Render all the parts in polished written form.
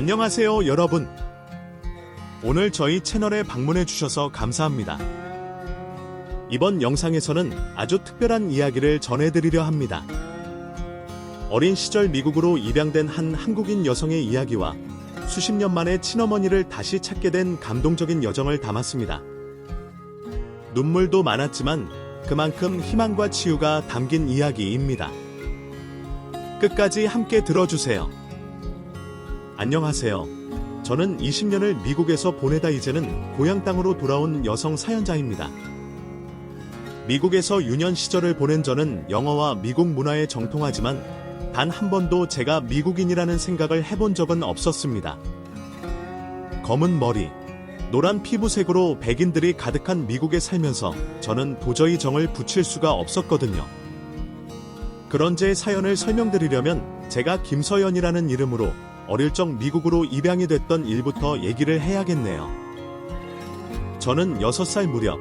안녕하세요 여러분. 오늘 저희 채널에 방문해 주셔서 감사합니다. 이번 영상에서는 아주 특별한 이야기를 전해드리려 합니다. 어린 시절 미국으로 입양된 한 한국인 여성의 이야기와 수십 년 만에 친어머니를 다시 찾게 된 감동적인 여정을 담았습니다. 눈물도 많았지만 그만큼 희망과 치유가 담긴 이야기입니다. 끝까지 함께 들어주세요. 안녕하세요. 저는 20년을 미국에서 보내다 이제는 고향 땅으로 돌아온 여성 사연자입니다. 미국에서 유년 시절을 보낸 저는 영어와 미국 문화에 정통하지만 단 한 번도 제가 미국인이라는 생각을 해본 적은 없었습니다. 검은 머리, 노란 피부색으로 백인들이 가득한 미국에 살면서 저는 도저히 정을 붙일 수가 없었거든요. 그런 제 사연을 설명드리려면 제가 김서연이라는 이름으로 어릴 적 미국으로 입양이 됐던 일부터 얘기를 해야겠네요. 저는 6살 무렵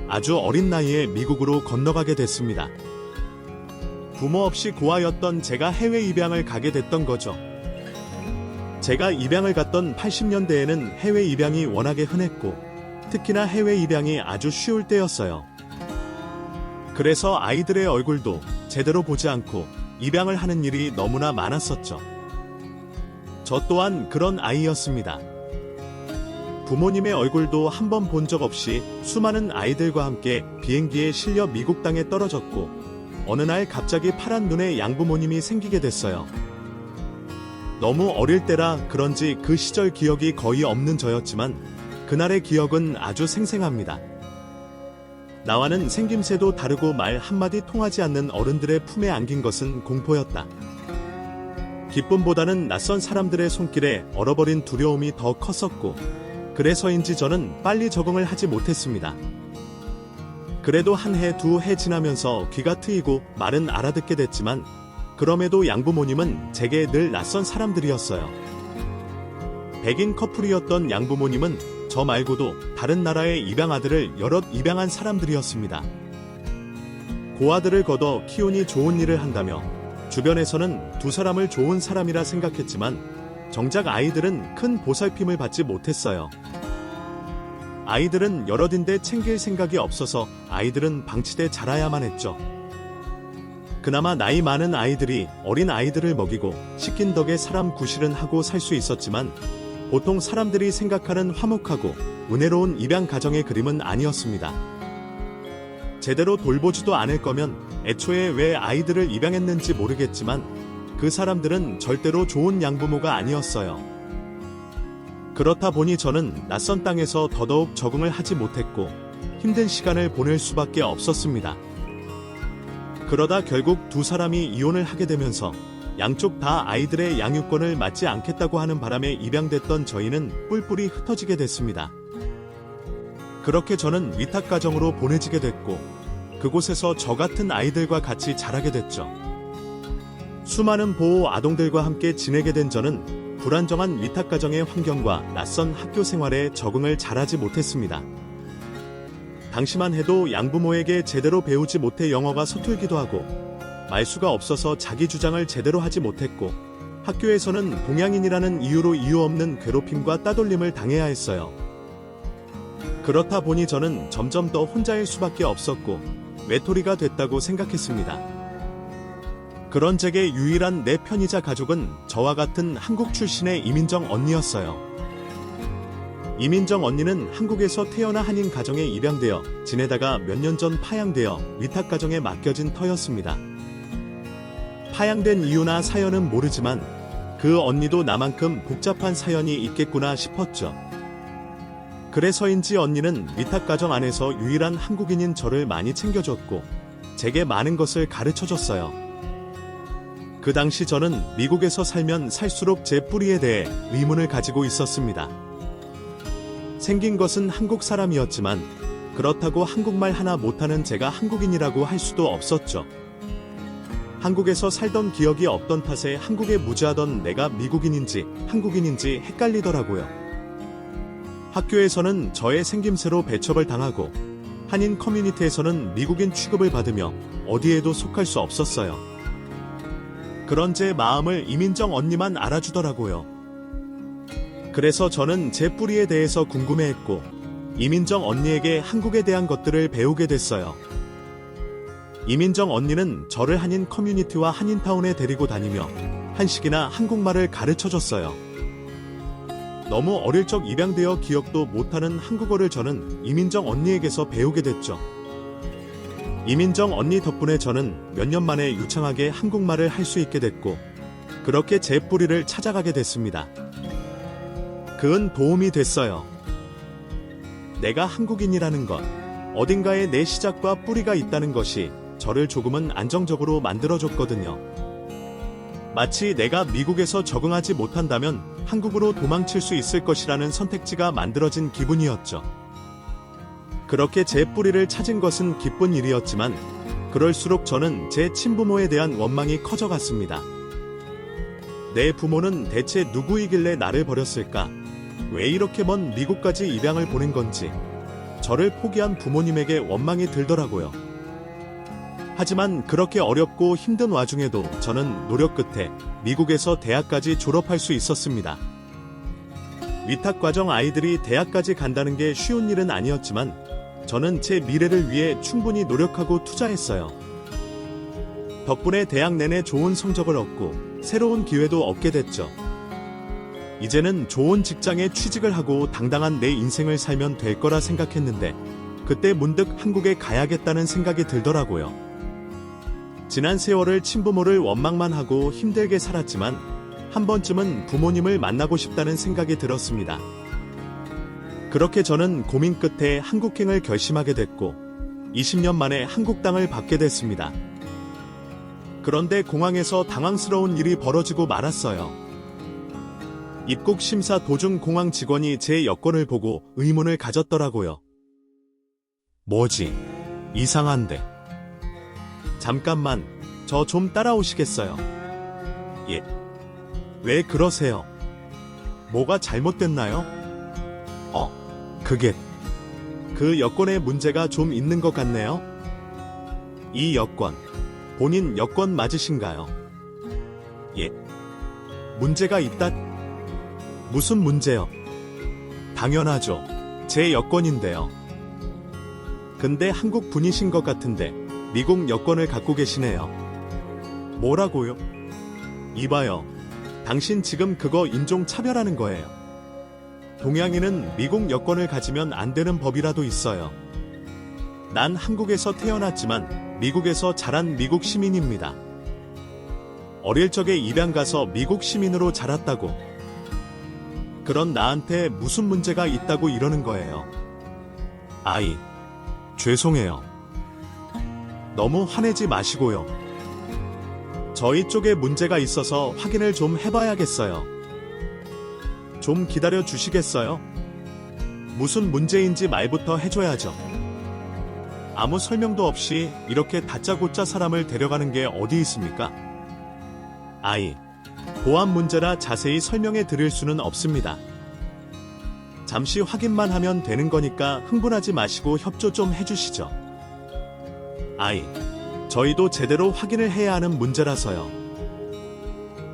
아주 어린 나이에 미국으로 건너가게 됐습니다. 부모 없이 고아였던 제가 해외 입양을 가게 됐던 거죠. 제가 입양을 갔던 80년대에는 해외 입양이 워낙에 흔했고 특히나 해외 입양이 아주 쉬울 때였어요. 그래서 아이들의 얼굴도 제대로 보지 않고 입양을 하는 일이 너무나 많았었죠. 저 또한 그런 아이였습니다. 부모님의 얼굴도 한 번 본 적 없이 수많은 아이들과 함께 비행기에 실려 미국 땅에 떨어졌고 어느 날 갑자기 파란 눈의 양부모님이 생기게 됐어요. 너무 어릴 때라 그런지 그 시절 기억이 거의 없는 저였지만 그날의 기억은 아주 생생합니다. 나와는 생김새도 다르고 말 한마디 통하지 않는 어른들의 품에 안긴 것은 공포였다. 기쁨보다는 낯선 사람들의 손길에 얼어버린 두려움이 더 컸었고 그래서인지 저는 빨리 적응을 하지 못했습니다. 그래도 한 해, 두 해 지나면서 귀가 트이고 말은 알아듣게 됐지만 그럼에도 양부모님은 제게 늘 낯선 사람들이었어요. 백인 커플이었던 양부모님은 저 말고도 다른 나라의 입양 아들을 여럿 입양한 사람들이었습니다. 고아들을 걷어 키우니 좋은 일을 한다며 주변에서는 두 사람을 좋은 사람이라 생각했지만 정작 아이들은 큰 보살핌을 받지 못했어요. 아이들은 여럿인데 챙길 생각이 없어서 아이들은 방치돼 자라야만 했죠. 그나마 나이 많은 아이들이 어린 아이들을 먹이고 시킨 덕에 사람 구실은 하고 살 수 있었지만 보통 사람들이 생각하는 화목하고 은혜로운 입양 가정의 그림은 아니었습니다. 제대로 돌보지도 않을 거면 애초에 왜 아이들을 입양했는지 모르겠지만 그 사람들은 절대로 좋은 양부모가 아니었어요. 그렇다 보니 저는 낯선 땅에서 더더욱 적응을 하지 못했고 힘든 시간을 보낼 수밖에 없었습니다. 그러다 결국 두 사람이 이혼을 하게 되면서 양쪽 다 아이들의 양육권을 맡지 않겠다고 하는 바람에 입양됐던 저희는 뿔뿔이 흩어지게 됐습니다. 그렇게 저는 위탁가정으로 보내지게 됐고 그곳에서 저 같은 아이들과 같이 자라게 됐죠. 수많은 보호 아동들과 함께 지내게 된 저는 불안정한 위탁가정의 환경과 낯선 학교 생활에 적응을 잘하지 못했습니다. 당시만 해도 양부모에게 제대로 배우지 못해 영어가 서툴기도 하고 말수가 없어서 자기 주장을 제대로 하지 못했고 학교에서는 동양인이라는 이유로 이유 없는 괴롭힘과 따돌림을 당해야 했어요. 그렇다 보니 저는 점점 더 혼자일 수밖에 없었고 외톨이가 됐다고 생각했습니다. 그런 제게 유일한 내 편이자 가족은 저와 같은 한국 출신의 이민정 언니였어요. 이민정 언니는 한국에서 태어나 한인 가정에 입양되어 지내다가 몇 년 전 파양되어 위탁가정에 맡겨진 터였습니다. 파양된 이유나 사연은 모르지만 그 언니도 나만큼 복잡한 사연이 있겠구나 싶었죠. 그래서인지 언니는 위탁가정 안에서 유일한 한국인인 저를 많이 챙겨줬고 제게 많은 것을 가르쳐줬어요. 그 당시 저는 미국에서 살면 살수록 제 뿌리에 대해 의문을 가지고 있었습니다. 생긴 것은 한국 사람이었지만 그렇다고 한국말 하나 못하는 제가 한국인이라고 할 수도 없었죠. 한국에서 살던 기억이 없던 탓에 한국에 무지하던 내가 미국인인지 한국인인지 헷갈리더라고요. 학교에서는 저의 생김새로 배척을 당하고 한인 커뮤니티에서는 미국인 취급을 받으며 어디에도 속할 수 없었어요. 그런 제 마음을 이민정 언니만 알아주더라고요. 그래서 저는 제 뿌리에 대해서 궁금해했고 이민정 언니에게 한국에 대한 것들을 배우게 됐어요. 이민정 언니는 저를 한인 커뮤니티와 한인타운에 데리고 다니며 한식이나 한국말을 가르쳐줬어요. 너무 어릴 적 입양되어 기억도 못하는 한국어를 저는 이민정 언니에게서 배우게 됐죠. 이민정 언니 덕분에 저는 몇 년 만에 유창하게 한국말을 할 수 있게 됐고 그렇게 제 뿌리를 찾아가게 됐습니다. 그은 도움이 됐어요. 내가 한국인이라는 것, 어딘가에 내 시작과 뿌리가 있다는 것이 저를 조금은 안정적으로 만들어줬거든요. 마치 내가 미국에서 적응하지 못한다면 한국으로 도망칠 수 있을 것이라는 선택지가 만들어진 기분이었죠. 그렇게 제 뿌리를 찾은 것은 기쁜 일이었지만 그럴수록 저는 제 친부모에 대한 원망이 커져갔습니다. 내 부모는 대체 누구이길래 나를 버렸을까? 왜 이렇게 먼 미국까지 입양을 보낸 건지 저를 포기한 부모님에게 원망이 들더라고요. 하지만 그렇게 어렵고 힘든 와중에도 저는 노력 끝에 미국에서 대학까지 졸업할 수 있었습니다. 위탁과정 아이들이 대학까지 간다는 게 쉬운 일은 아니었지만 저는 제 미래를 위해 충분히 노력하고 투자했어요. 덕분에 대학 내내 좋은 성적을 얻고 새로운 기회도 얻게 됐죠. 이제는 좋은 직장에 취직을 하고 당당한 내 인생을 살면 될 거라 생각했는데 그때 문득 한국에 가야겠다는 생각이 들더라고요. 지난 세월을 친부모를 원망만 하고 힘들게 살았지만 한 번쯤은 부모님을 만나고 싶다는 생각이 들었습니다. 그렇게 저는 고민 끝에 한국행을 결심하게 됐고 20년 만에 한국 땅을 받게 됐습니다. 그런데 공항에서 당황스러운 일이 벌어지고 말았어요. 입국 심사 도중 공항 직원이 제 여권을 보고 의문을 가졌더라고요. 뭐지? 이상한데. 잠깐만, 저 좀 따라오시겠어요? 예. 왜 그러세요? 뭐가 잘못됐나요? 그 여권에 문제가 좀 있는 것 같네요? 이 여권, 본인 여권 맞으신가요? 예. 문제가 있다? 무슨 문제요? 당연하죠. 제 여권인데요. 근데 한국 분이신 것 같은데 미국 여권을 갖고 계시네요. 뭐라고요? 이봐요. 당신 지금 그거 인종차별하는 거예요. 동양인은 미국 여권을 가지면 안 되는 법이라도 있어요. 난 한국에서 태어났지만 미국에서 자란 미국 시민입니다. 어릴 적에 입양 가서 미국 시민으로 자랐다고. 그런 나한테 무슨 문제가 있다고 이러는 거예요. 아이, 죄송해요. 너무 화내지 마시고요. 저희 쪽에 문제가 있어서 확인을 좀 해봐야겠어요. 좀 기다려 주시겠어요? 무슨 문제인지 말부터 해줘야죠. 아무 설명도 없이 이렇게 다짜고짜 사람을 데려가는 게 어디 있습니까? 아이, 보안 문제라 자세히 설명해 드릴 수는 없습니다. 잠시 확인만 하면 되는 거니까 흥분하지 마시고 협조 좀 해주시죠. 아이, 저희도 제대로 확인을 해야 하는 문제라서요.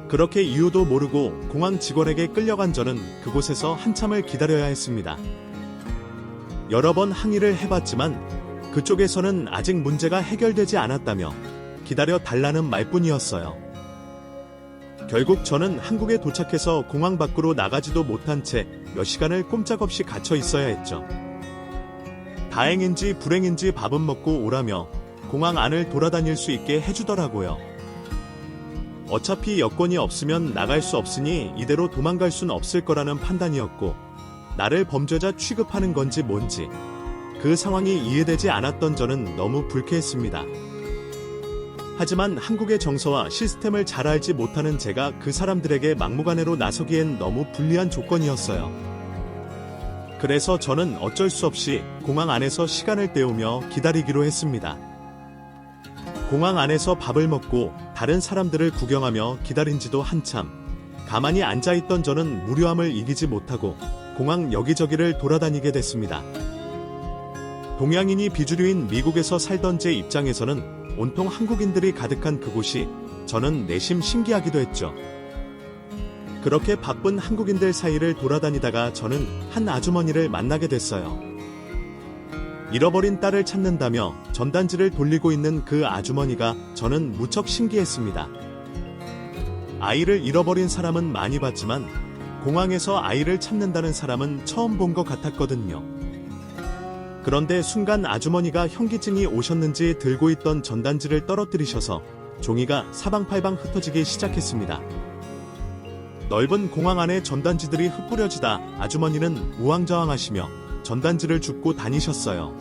그렇게 이유도 모르고 공항 직원에게 끌려간 저는 그곳에서 한참을 기다려야 했습니다. 여러 번 항의를 해봤지만 그쪽에서는 아직 문제가 해결되지 않았다며 기다려 달라는 말뿐이었어요. 결국 저는 한국에 도착해서 공항 밖으로 나가지도 못한 채 몇 시간을 꼼짝없이 갇혀 있어야 했죠. 다행인지 불행인지 밥은 먹고 오라며 공항 안을 돌아다닐 수 있게 해주더라고요. 어차피 여권이 없으면 나갈 수 없으니 이대로 도망갈 순 없을 거라는 판단이었고 나를 범죄자 취급하는 건지 뭔지 그 상황이 이해되지 않았던 저는 너무 불쾌했습니다. 하지만 한국의 정서와 시스템을 잘 알지 못하는 제가 그 사람들에게 막무가내로 나서기엔 너무 불리한 조건이었어요. 그래서 저는 어쩔 수 없이 공항 안에서 시간을 때우며 기다리기로 했습니다. 공항 안에서 밥을 먹고 다른 사람들을 구경하며 기다린 지도 한참. 가만히 앉아있던 저는 무료함을 이기지 못하고 공항 여기저기를 돌아다니게 됐습니다. 동양인이 비주류인 미국에서 살던 제 입장에서는 온통 한국인들이 가득한 그곳이 저는 내심 신기하기도 했죠. 그렇게 바쁜 한국인들 사이를 돌아다니다가 저는 한 아주머니를 만나게 됐어요. 잃어버린 딸을 찾는다며 전단지를 돌리고 있는 그 아주머니가 저는 무척 신기했습니다. 아이를 잃어버린 사람은 많이 봤지만 공항에서 아이를 찾는다는 사람은 처음 본 것 같았거든요. 그런데 순간 아주머니가 현기증이 오셨는지 들고 있던 전단지를 떨어뜨리셔서 종이가 사방팔방 흩어지기 시작했습니다. 넓은 공항 안에 전단지들이 흩뿌려지다 아주머니는 우왕좌왕하시며 전단지를 줍고 다니셨어요.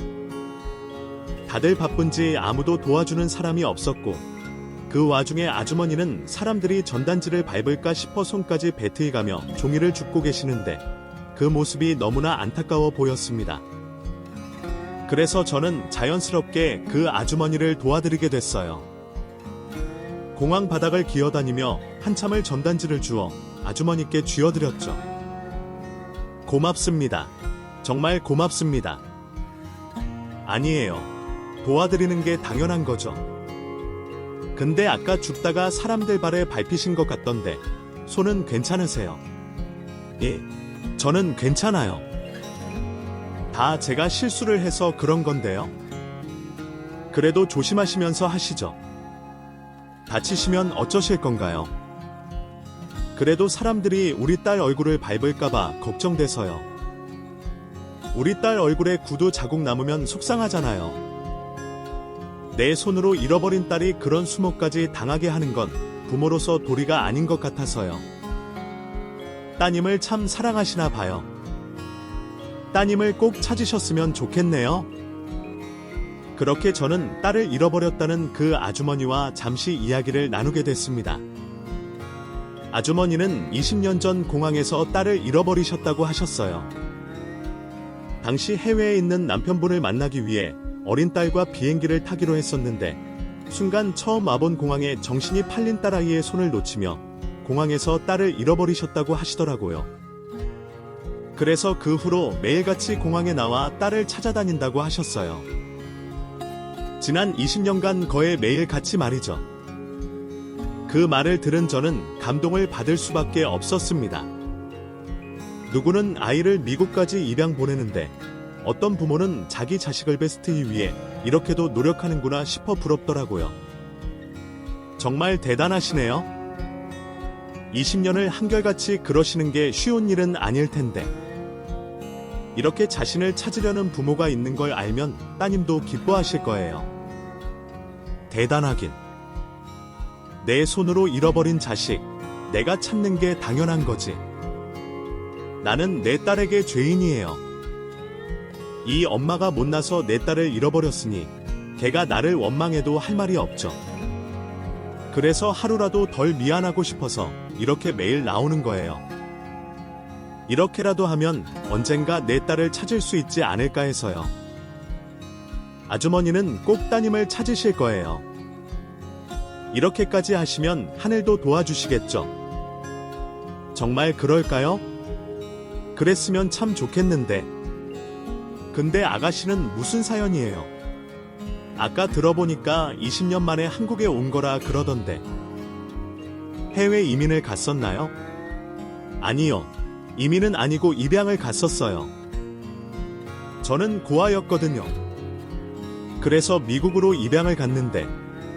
다들 바쁜지 아무도 도와주는 사람이 없었고 그 와중에 아주머니는 사람들이 전단지를 밟을까 싶어 손까지 배트해가며 종이를 줍고 계시는데 그 모습이 너무나 안타까워 보였습니다. 그래서 저는 자연스럽게 그 아주머니를 도와드리게 됐어요. 공항 바닥을 기어다니며 한참을 전단지를 주어 아주머니께 쥐어드렸죠. 고맙습니다. 정말 고맙습니다. 아니에요. 도와드리는 게 당연한 거죠. 근데 아까 줍다가 사람들 발에 밟히신 것 같던데 손은 괜찮으세요? 예, 저는 괜찮아요. 다 제가 실수를 해서 그런 건데요. 그래도 조심하시면서 하시죠. 다치시면 어쩌실 건가요? 그래도 사람들이 우리 딸 얼굴을 밟을까봐 걱정돼서요. 우리 딸 얼굴에 구두 자국 남으면 속상하잖아요. 내 손으로 잃어버린 딸이 그런 수모까지 당하게 하는 건 부모로서 도리가 아닌 것 같아서요. 따님을 참 사랑하시나 봐요. 따님을 꼭 찾으셨으면 좋겠네요. 그렇게 저는 딸을 잃어버렸다는 그 아주머니와 잠시 이야기를 나누게 됐습니다. 아주머니는 20년 전 공항에서 딸을 잃어버리셨다고 하셨어요. 당시 해외에 있는 남편분을 만나기 위해 어린 딸과 비행기를 타기로 했었는데 순간 처음 와본 공항에 정신이 팔린 딸아이의 손을 놓치며 공항에서 딸을 잃어버리셨다고 하시더라고요. 그래서 그 후로 매일같이 공항에 나와 딸을 찾아다닌다고 하셨어요. 지난 20년간 거의 매일 같이 말이죠. 그 말을 들은 저는 감동을 받을 수밖에 없었습니다. 누구는 아이를 미국까지 입양 보내는데 어떤 부모는 자기 자식을 베스트이기 위해 이렇게도 노력하는구나 싶어 부럽더라고요. 정말 대단하시네요. 20년을 한결같이 그러시는 게 쉬운 일은 아닐 텐데. 이렇게 자신을 찾으려는 부모가 있는 걸 알면 따님도 기뻐하실 거예요. 대단하긴. 내 손으로 잃어버린 자식, 내가 찾는 게 당연한 거지. 나는 내 딸에게 죄인이에요. 이 엄마가 못나서 내 딸을 잃어버렸으니 걔가 나를 원망해도 할 말이 없죠. 그래서 하루라도 덜 미안하고 싶어서 이렇게 매일 나오는 거예요. 이렇게라도 하면 언젠가 내 딸을 찾을 수 있지 않을까 해서요. 아주머니는 꼭 따님을 찾으실 거예요. 이렇게까지 하시면 하늘도 도와주시겠죠. 정말 그럴까요? 그랬으면 참 좋겠는데. 근데 아가씨는 무슨 사연이에요? 아까 들어보니까 20년 만에 한국에 온 거라 그러던데. 해외 이민을 갔었나요? 아니요. 이민은 아니고 입양을 갔었어요. 저는 고아였거든요. 그래서 미국으로 입양을 갔는데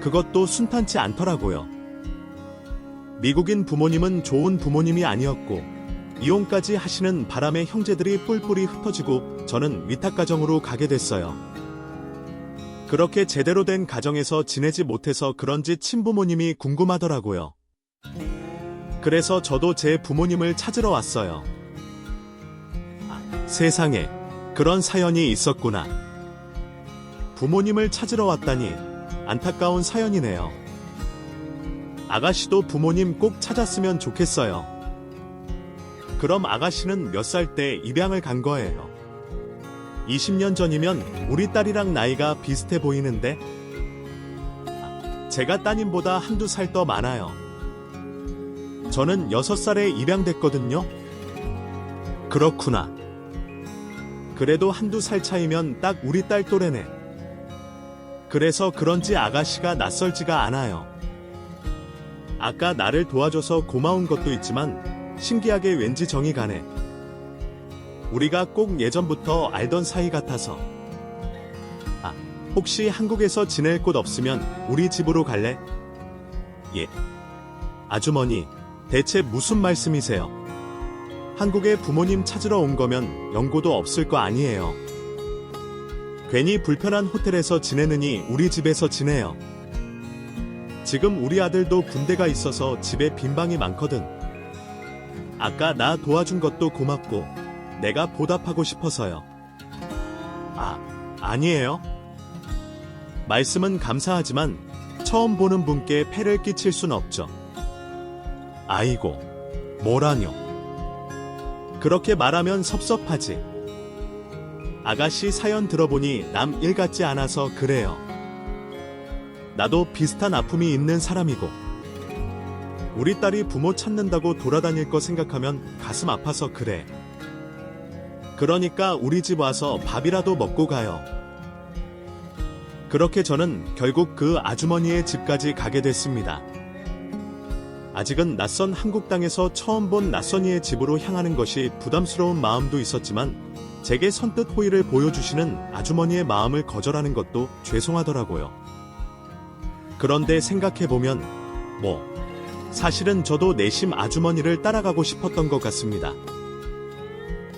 그것도 순탄치 않더라고요. 미국인 부모님은 좋은 부모님이 아니었고 이혼까지 하시는 바람에 형제들이 뿔뿔이 흩어지고 저는 위탁가정으로 가게 됐어요. 그렇게 제대로 된 가정에서 지내지 못해서 그런지 친부모님이 궁금하더라고요. 그래서 저도 제 부모님을 찾으러 왔어요. 세상에, 그런 사연이 있었구나. 부모님을 찾으러 왔다니 안타까운 사연이네요. 아가씨도 부모님 꼭 찾았으면 좋겠어요. 그럼 아가씨는 몇 살 때 입양을 간 거예요? 20년 전이면 우리 딸이랑 나이가 비슷해 보이는데? 제가 따님보다 한두 살 더 많아요. 저는 6살에 입양됐거든요. 그렇구나. 그래도 한두 살 차이면 딱 우리 딸 또래네. 그래서 그런지 아가씨가 낯설지가 않아요. 아까 나를 도와줘서 고마운 것도 있지만 신기하게 왠지 정이 가네. 우리가 꼭 예전부터 알던 사이 같아서. 아, 혹시 한국에서 지낼 곳 없으면 우리 집으로 갈래? 예. 아주머니, 대체 무슨 말씀이세요? 한국에 부모님 찾으러 온 거면 연고도 없을 거 아니에요. 괜히 불편한 호텔에서 지내느니 우리 집에서 지내요. 지금 우리 아들도 군대가 있어서 집에 빈 방이 많거든. 아까 나 도와준 것도 고맙고 내가 보답하고 싶어서요. 아, 아니에요. 말씀은 감사하지만 처음 보는 분께 폐를 끼칠 순 없죠. 아이고, 뭐라뇨. 그렇게 말하면 섭섭하지. 아가씨 사연 들어보니 남 일 같지 않아서 그래요. 나도 비슷한 아픔이 있는 사람이고 우리 딸이 부모 찾는다고 돌아다닐 거 생각하면 가슴 아파서 그래. 그러니까 우리 집 와서 밥이라도 먹고 가요. 그렇게 저는 결국 그 아주머니의 집까지 가게 됐습니다. 아직은 낯선 한국 땅에서 처음 본 낯선이의 집으로 향하는 것이 부담스러운 마음도 있었지만 제게 선뜻 호의를 보여주시는 아주머니의 마음을 거절하는 것도 죄송하더라고요. 그런데 생각해보면 사실은 저도 내심 아주머니를 따라가고 싶었던 것 같습니다.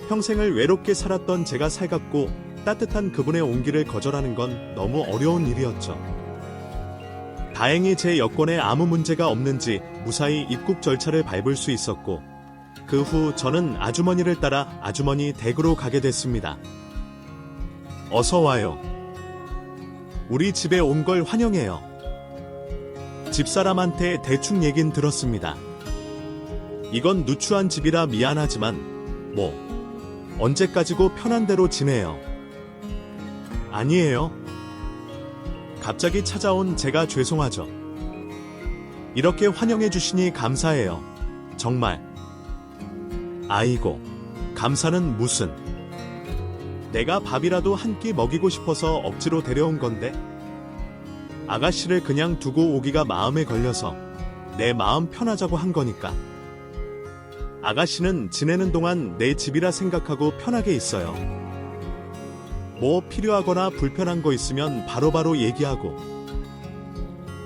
평생을 외롭게 살았던 제가 살갑고 따뜻한 그분의 온기를 거절하는 건 너무 어려운 일이었죠. 다행히 제 여권에 아무 문제가 없는지 무사히 입국 절차를 밟을 수 있었고 그 후 저는 아주머니를 따라 아주머니 댁으로 가게 됐습니다. 어서 와요. 우리 집에 온 걸 환영해요. 집사람한테 대충 얘긴 들었습니다. 이건 누추한 집이라 미안하지만 언제까지고 편한 대로 지내요. 아니에요. 갑자기 찾아온 제가 죄송하죠. 이렇게 환영해 주시니 감사해요. 정말. 아이고, 감사는 무슨. 내가 밥이라도 한 끼 먹이고 싶어서 억지로 데려온 건데. 아가씨를 그냥 두고 오기가 마음에 걸려서 내 마음 편하자고 한 거니까. 아가씨는 지내는 동안 내 집이라 생각하고 편하게 있어요. 뭐 필요하거나 불편한 거 있으면 바로바로 얘기하고.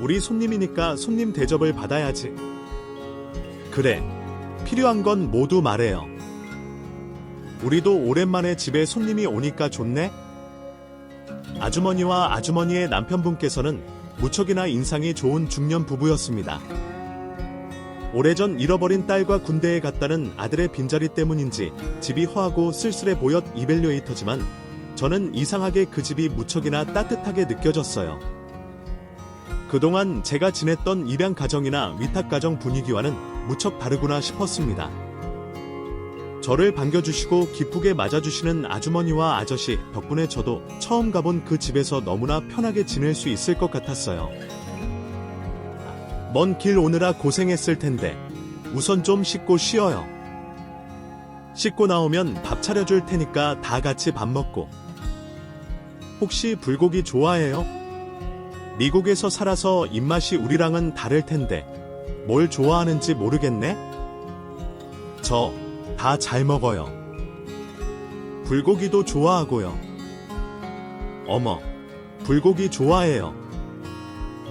우리 손님이니까 손님 대접을 받아야지. 그래, 필요한 건 모두 말해요. 우리도 오랜만에 집에 손님이 오니까 좋네? 아주머니와 아주머니의 남편분께서는 무척이나 인상이 좋은 중년 부부였습니다. 오래전 잃어버린 딸과 군대에 갔다는 아들의 빈자리 때문인지 집이 허하고 쓸쓸해 보였 이벨리웨이터지만 저는 이상하게 그 집이 무척이나 따뜻하게 느껴졌어요. 그동안 제가 지냈던 입양 가정이나 위탁 가정 분위기와는 무척 다르구나 싶었습니다. 저를 반겨주시고 기쁘게 맞아주시는 아주머니와 아저씨 덕분에 저도 처음 가본 그 집에서 너무나 편하게 지낼 수 있을 것 같았어요. 먼 길 오느라 고생했을 텐데 우선 좀 씻고 쉬어요. 씻고 나오면 밥 차려줄 테니까 다 같이 밥 먹고. 혹시 불고기 좋아해요? 미국에서 살아서 입맛이 우리랑은 다를 텐데 뭘 좋아하는지 모르겠네? 저 다 잘 먹어요. 불고기도 좋아하고요. 어머, 불고기 좋아해요.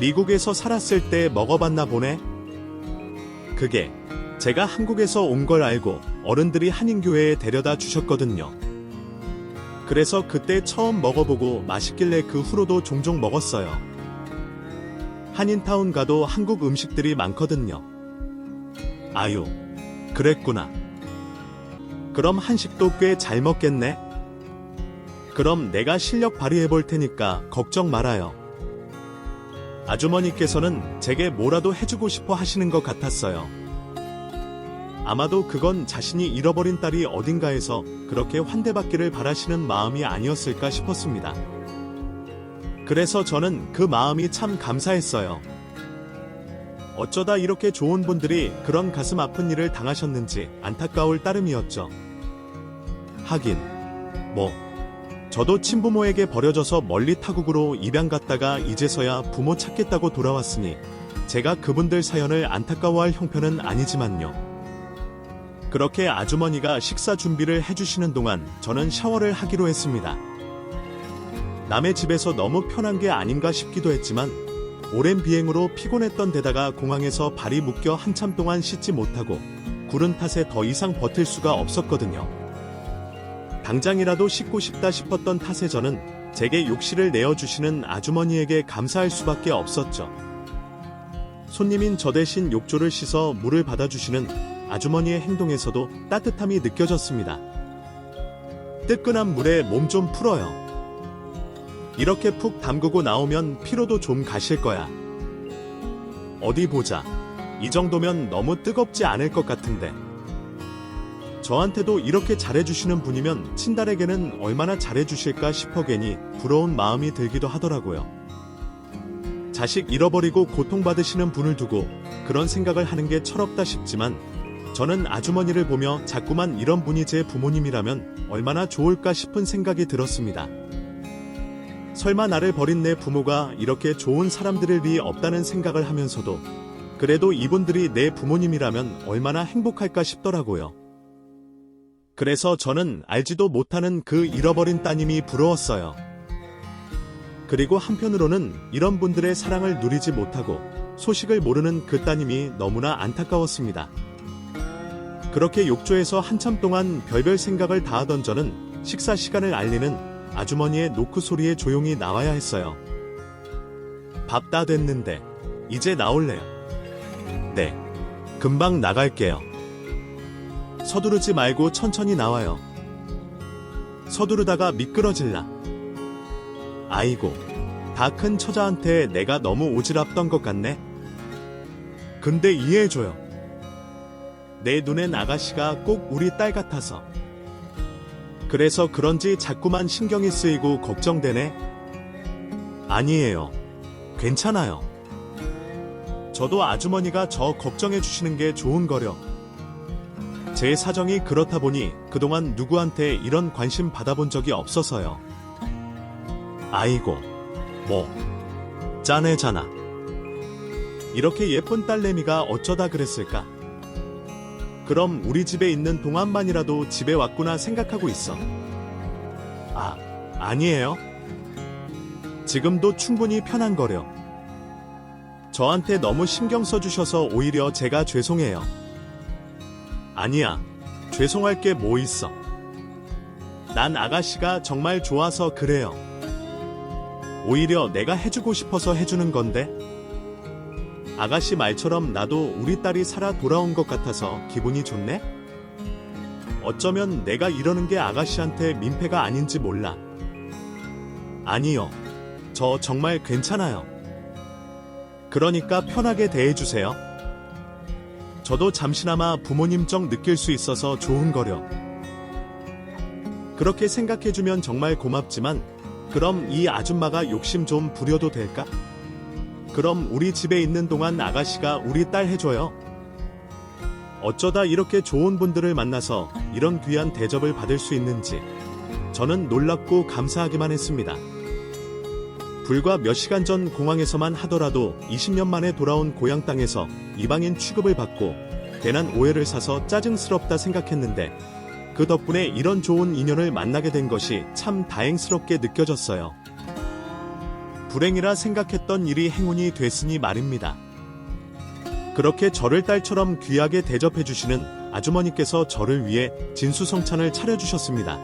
미국에서 살았을 때 먹어봤나 보네? 그게 제가 한국에서 온 걸 알고 어른들이 한인교회에 데려다 주셨거든요. 그래서 그때 처음 먹어보고 맛있길래 그 후로도 종종 먹었어요. 한인타운 가도 한국 음식들이 많거든요. 아유, 그랬구나. 그럼 한식도 꽤 잘 먹겠네? 그럼 내가 실력 발휘해볼 테니까 걱정 말아요. 아주머니께서는 제게 뭐라도 해주고 싶어 하시는 것 같았어요. 아마도 그건 자신이 잃어버린 딸이 어딘가에서 그렇게 환대받기를 바라시는 마음이 아니었을까 싶었습니다. 그래서 저는 그 마음이 참 감사했어요. 어쩌다 이렇게 좋은 분들이 그런 가슴 아픈 일을 당하셨는지 안타까울 따름이었죠. 하긴, 저도 친부모에게 버려져서 멀리 타국으로 입양 갔다가 이제서야 부모 찾겠다고 돌아왔으니 제가 그분들 사연을 안타까워할 형편은 아니지만요. 그렇게 아주머니가 식사 준비를 해주시는 동안 저는 샤워를 하기로 했습니다. 남의 집에서 너무 편한 게 아닌가 싶기도 했지만 오랜 비행으로 피곤했던 데다가 공항에서 발이 묶여 한참 동안 씻지 못하고 구른 탓에 더 이상 버틸 수가 없었거든요. 당장이라도 씻고 싶다 싶었던 탓에 저는 제게 욕실을 내어주시는 아주머니에게 감사할 수밖에 없었죠. 손님인 저 대신 욕조를 씻어 물을 받아주시는 아주머니의 행동에서도 따뜻함이 느껴졌습니다. 뜨끈한 물에 몸 좀 풀어요. 이렇게 푹 담그고 나오면 피로도 좀 가실 거야. 어디 보자. 이 정도면 너무 뜨겁지 않을 것 같은데. 저한테도 이렇게 잘해주시는 분이면 친달에게는 얼마나 잘해주실까 싶어 괜히 부러운 마음이 들기도 하더라고요. 자식 잃어버리고 고통받으시는 분을 두고 그런 생각을 하는 게 철없다 싶지만 저는 아주머니를 보며 자꾸만 이런 분이 제 부모님이라면 얼마나 좋을까 싶은 생각이 들었습니다. 설마 나를 버린 내 부모가 이렇게 좋은 사람들일 리 없다는 생각을 하면서도 그래도 이분들이 내 부모님이라면 얼마나 행복할까 싶더라고요. 그래서 저는 알지도 못하는 그 잃어버린 따님이 부러웠어요. 그리고 한편으로는 이런 분들의 사랑을 누리지 못하고 소식을 모르는 그 따님이 너무나 안타까웠습니다. 그렇게 욕조에서 한참 동안 별별 생각을 다 하던 저는 식사 시간을 알리는 아주머니의 노크 소리에 조용히 나와야 했어요. 밥 다 됐는데 이제 나올래요? 네, 금방 나갈게요. 서두르지 말고 천천히 나와요. 서두르다가 미끄러질라. 아이고, 다 큰 처자한테 내가 너무 오지랖던 것 같네. 근데 이해해줘요. 내 눈엔 아가씨가 꼭 우리 딸 같아서. 그래서 그런지 자꾸만 신경이 쓰이고 걱정되네. 아니에요. 괜찮아요. 저도 아주머니가 저 걱정해 주시는 게 좋은 거려. 제 사정이 그렇다 보니 그동안 누구한테 이런 관심 받아본 적이 없어서요. 아이고, 뭐, 짠해잖아. 이렇게 예쁜 딸내미가 어쩌다 그랬을까? 그럼 우리 집에 있는 동안만이라도 집에 왔구나 생각하고 있어. 아니에요. 지금도 충분히 편한 거려. 저한테 너무 신경 써주셔서 오히려 제가 죄송해요. 아니야, 죄송할 게 뭐 있어. 난 아가씨가 정말 좋아서 그래요. 오히려 내가 해주고 싶어서 해주는 건데. 아가씨 말처럼 나도 우리 딸이 살아 돌아온 것 같아서 기분이 좋네? 어쩌면 내가 이러는 게 아가씨한테 민폐가 아닌지 몰라. 아니요. 저 정말 괜찮아요. 그러니까 편하게 대해주세요. 저도 잠시나마 부모님적 느낄 수 있어서 좋은 거려. 그렇게 생각해주면 정말 고맙지만 그럼 이 아줌마가 욕심 좀 부려도 될까? 그럼 우리 집에 있는 동안 아가씨가 우리 딸 해줘요. 어쩌다 이렇게 좋은 분들을 만나서 이런 귀한 대접을 받을 수 있는지 저는 놀랍고 감사하기만 했습니다. 불과 몇 시간 전 공항에서만 하더라도 20년 만에 돌아온 고향 땅에서 이방인 취급을 받고 괜한 오해를 사서 짜증스럽다 생각했는데 그 덕분에 이런 좋은 인연을 만나게 된 것이 참 다행스럽게 느껴졌어요. 불행이라 생각했던 일이 행운이 됐으니 말입니다. 그렇게 저를 딸처럼 귀하게 대접해주시는 아주머니께서 저를 위해 진수성찬을 차려주셨습니다.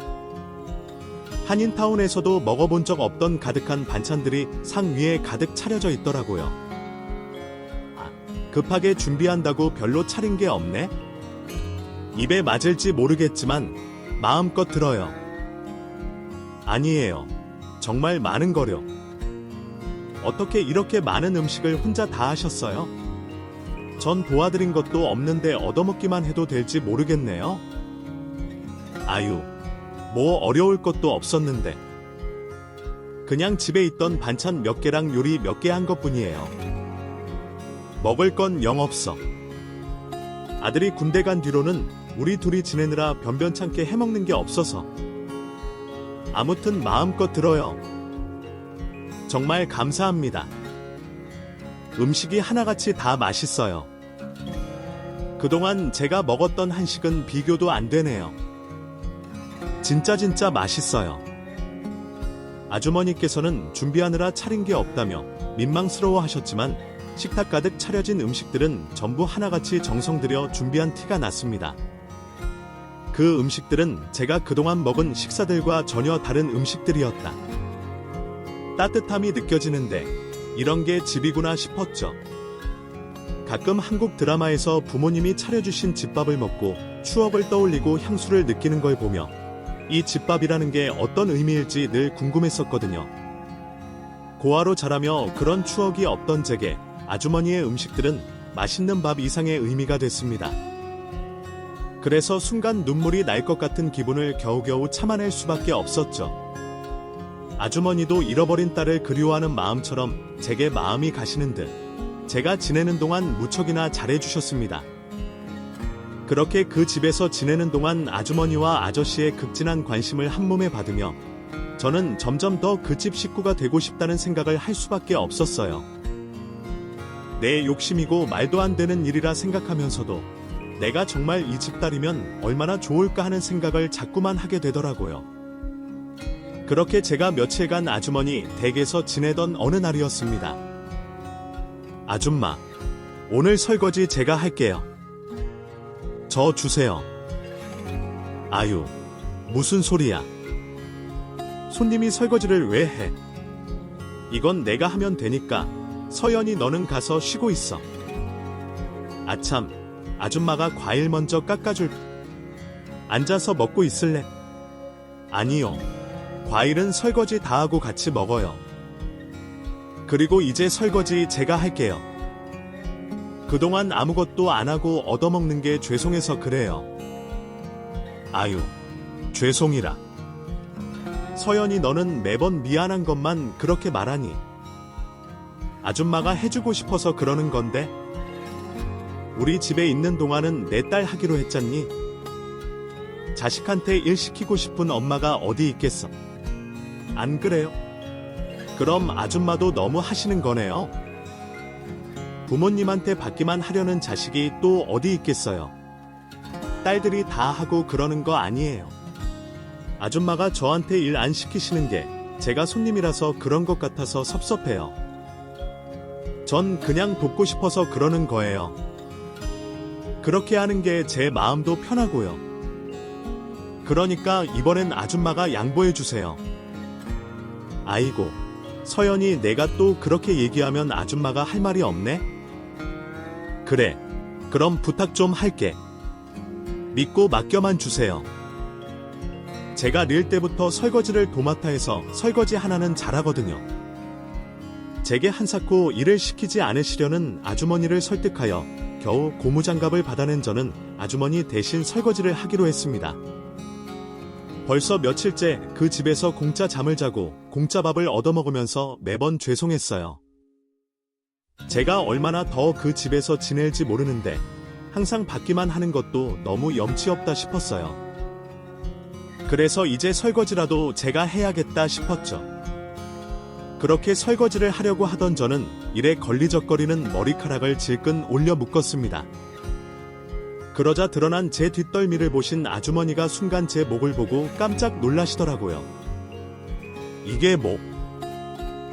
한인타운에서도 먹어본 적 없던 가득한 반찬들이 상 위에 가득 차려져 있더라고요. 급하게 준비한다고 별로 차린 게 없네? 입에 맞을지 모르겠지만 마음껏 들어요. 아니에요. 정말 많은 거려. 어떻게 이렇게 많은 음식을 혼자 다 하셨어요? 전 도와드린 것도 없는데 얻어먹기만 해도 될지 모르겠네요. 아유, 뭐 어려울 것도 없었는데. 그냥 집에 있던 반찬 몇 개랑 요리 몇 개 한 것뿐이에요. 먹을 건 영 없어. 아들이 군대 간 뒤로는 우리 둘이 지내느라 변변찮게 해먹는 게 없어서. 아무튼 마음껏 들어요. 정말 감사합니다. 음식이 하나같이 다 맛있어요. 그동안 제가 먹었던 한식은 비교도 안 되네요. 진짜 맛있어요. 아주머니께서는 준비하느라 차린 게 없다며 민망스러워 하셨지만 식탁 가득 차려진 음식들은 전부 하나같이 정성 들여 준비한 티가 났습니다. 그 음식들은 제가 그동안 먹은 식사들과 전혀 다른 음식들이었다. 따뜻함이 느껴지는데 이런 게 집이구나 싶었죠. 가끔 한국 드라마에서 부모님이 차려주신 집밥을 먹고 추억을 떠올리고 향수를 느끼는 걸 보며 이 집밥이라는 게 어떤 의미일지 늘 궁금했었거든요. 고아로 자라며 그런 추억이 없던 제게 아주머니의 음식들은 맛있는 밥 이상의 의미가 됐습니다. 그래서 순간 눈물이 날 것 같은 기분을 겨우겨우 참아낼 수밖에 없었죠. 아주머니도 잃어버린 딸을 그리워하는 마음처럼 제게 마음이 가시는 듯 제가 지내는 동안 무척이나 잘해주셨습니다. 그렇게 그 집에서 지내는 동안 아주머니와 아저씨의 극진한 관심을 한몸에 받으며 저는 점점 더 그 집 식구가 되고 싶다는 생각을 할 수밖에 없었어요. 내 욕심이고 말도 안 되는 일이라 생각하면서도 내가 정말 이 집 딸이면 얼마나 좋을까 하는 생각을 자꾸만 하게 되더라고요. 그렇게 제가 며칠간 아주머니 댁에서 지내던 어느 날이었습니다. 아줌마, 오늘 설거지 제가 할게요. 저 주세요. 아유, 무슨 소리야. 손님이 설거지를 왜 해? 이건 내가 하면 되니까 서연이 너는 가서 쉬고 있어. 아참, 아줌마가 과일 먼저 깎아줄. 앉아서 먹고 있을래? 아니요. 과일은 설거지 다 하고 같이 먹어요. 그리고 이제 설거지 제가 할게요. 그동안 아무것도 안 하고 얻어먹는 게 죄송해서 그래요. 아유, 죄송이라. 서연이 너는 매번 미안한 것만 그렇게 말하니. 아줌마가 해주고 싶어서 그러는 건데. 우리 집에 있는 동안은 내 딸 하기로 했잖니? 자식한테 일 시키고 싶은 엄마가 어디 있겠어? 안 그래요? 그럼 아줌마도 너무 하시는 거네요. 부모님한테 받기만 하려는 자식이 또 어디 있겠어요? 딸들이 다 하고 그러는 거 아니에요. 아줌마가 저한테 일 안 시키시는 게 제가 손님이라서 그런 것 같아서 섭섭해요. 전 그냥 돕고 싶어서 그러는 거예요. 그렇게 하는 게 제 마음도 편하고요. 그러니까 이번엔 아줌마가 양보해 주세요. 아이고, 서연이 내가 또 그렇게 얘기하면 아줌마가 할 말이 없네? 그래, 그럼 부탁 좀 할게. 믿고 맡겨만 주세요. 제가 릴 때부터 설거지를 도맡아 해서 설거지 하나는 잘하거든요. 제게 한사코 일을 시키지 않으시려는 아주머니를 설득하여 겨우 고무장갑을 받아낸 저는 아주머니 대신 설거지를 하기로 했습니다. 벌써 며칠째 그 집에서 공짜 잠을 자고 공짜 밥을 얻어먹으면서 매번 죄송했어요. 제가 얼마나 더 그 집에서 지낼지 모르는데 항상 받기만 하는 것도 너무 염치 없다 싶었어요. 그래서 이제 설거지라도 제가 해야겠다 싶었죠. 그렇게 설거지를 하려고 하던 저는 일에 걸리적거리는 머리카락을 질끈 올려 묶었습니다. 그러자 드러난 제 뒷덜미를 보신 아주머니가 순간 제 목을 보고 깜짝 놀라시더라고요. 이게 뭐?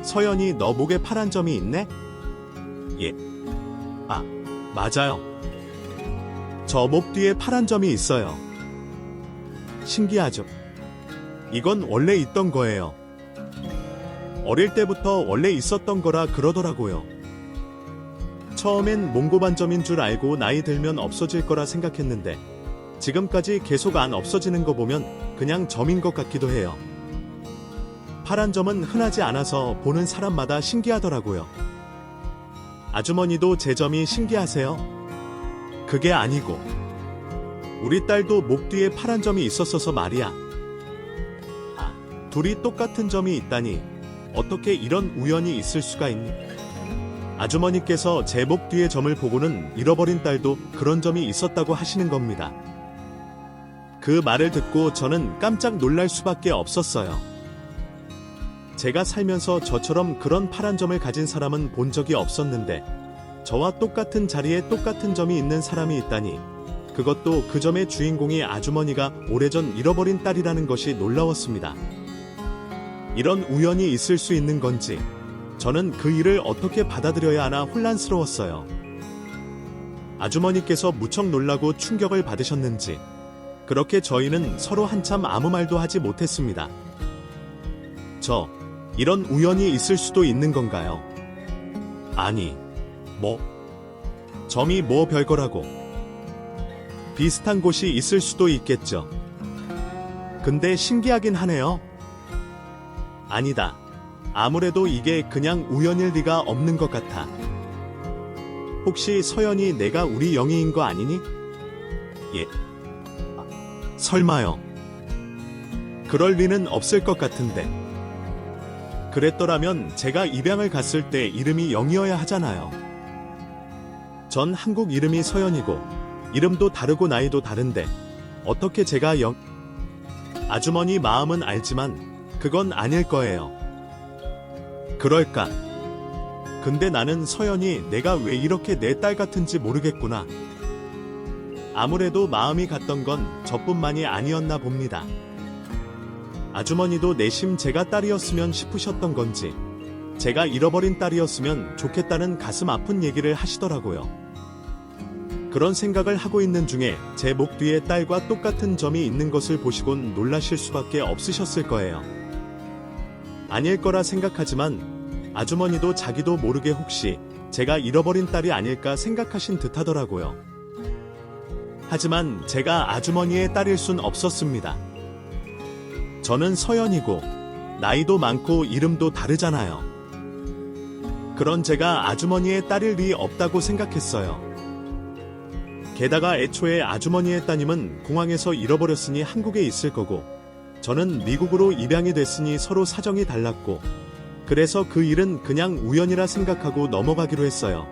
서연이 너 목에 파란 점이 있네? 예. 아, 맞아요. 저 목 뒤에 파란 점이 있어요. 신기하죠? 이건 원래 있던 거예요. 어릴 때부터 원래 있었던 거라 그러더라고요. 처음엔 몽고반점인 줄 알고 나이 들면 없어질 거라 생각했는데 지금까지 계속 안 없어지는 거 보면 그냥 점인 것 같기도 해요. 파란 점은 흔하지 않아서 보는 사람마다 신기하더라고요. 아주머니도 제 점이 신기하세요? 그게 아니고 우리 딸도 목 뒤에 파란 점이 있었어서 말이야. 아, 둘이 똑같은 점이 있다니 어떻게 이런 우연이 있을 수가 있니? 아주머니께서 제 목 뒤의 점을 보고는 잃어버린 딸도 그런 점이 있었다고 하시는 겁니다. 그 말을 듣고 저는 깜짝 놀랄 수밖에 없었어요. 제가 살면서 저처럼 그런 파란 점을 가진 사람은 본 적이 없었는데 저와 똑같은 자리에 똑같은 점이 있는 사람이 있다니, 그것도 그 점의 주인공이 아주머니가 오래전 잃어버린 딸이라는 것이 놀라웠습니다. 이런 우연이 있을 수 있는 건지 저는 그 일을 어떻게 받아들여야 하나 혼란스러웠어요. 아주머니께서 무척 놀라고 충격을 받으셨는지 그렇게 저희는 서로 한참 아무 말도 하지 못했습니다. 이런 우연이 있을 수도 있는 건가요? 아니, 점이 별거라고. 비슷한 곳이 있을 수도 있겠죠. 근데 신기하긴 하네요. 아니다. 아무래도 이게 그냥 우연일 리가 없는 것 같아. 혹시 서연이 내가 우리 영희인 거 아니니? 예. 설마요. 그럴 리는 없을 것 같은데. 그랬더라면 제가 입양을 갔을 때 이름이 영희여야 하잖아요. 전 한국 이름이 서연이고 이름도 다르고 나이도 다른데 어떻게 제가 아주머니 마음은 알지만 그건 아닐 거예요. 그럴까? 근데 나는 서연이 내가 왜 이렇게 내 딸 같은지 모르겠구나. 아무래도 마음이 갔던 건 저뿐만이 아니었나 봅니다. 아주머니도 내심 제가 딸이었으면 싶으셨던 건지 제가 잃어버린 딸이었으면 좋겠다는 가슴 아픈 얘기를 하시더라고요. 그런 생각을 하고 있는 중에 제 목 뒤에 딸과 똑같은 점이 있는 것을 보시곤 놀라실 수밖에 없으셨을 거예요. 아닐 거라 생각하지만 아주머니도 자기도 모르게 혹시 제가 잃어버린 딸이 아닐까 생각하신 듯 하더라고요. 하지만 제가 아주머니의 딸일 순 없었습니다. 저는 서연이고 나이도 많고 이름도 다르잖아요. 그런 제가 아주머니의 딸일 리 없다고 생각했어요. 게다가 애초에 아주머니의 따님은 공항에서 잃어버렸으니 한국에 있을 거고 저는 미국으로 입양이 됐으니 서로 사정이 달랐고 그래서 그 일은 그냥 우연이라 생각하고 넘어가기로 했어요.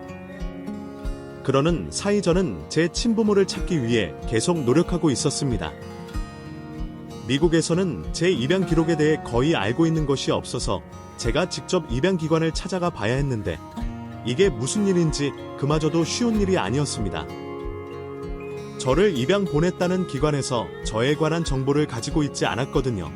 그러는 사이 저는 제 친부모를 찾기 위해 계속 노력하고 있었습니다. 미국에서는 제 입양 기록에 대해 거의 알고 있는 것이 없어서 제가 직접 입양기관을 찾아가 봐야 했는데 이게 무슨 일인지 그마저도 쉬운 일이 아니었습니다. 저를 입양 보냈다는 기관에서 저에 관한 정보를 가지고 있지 않았거든요.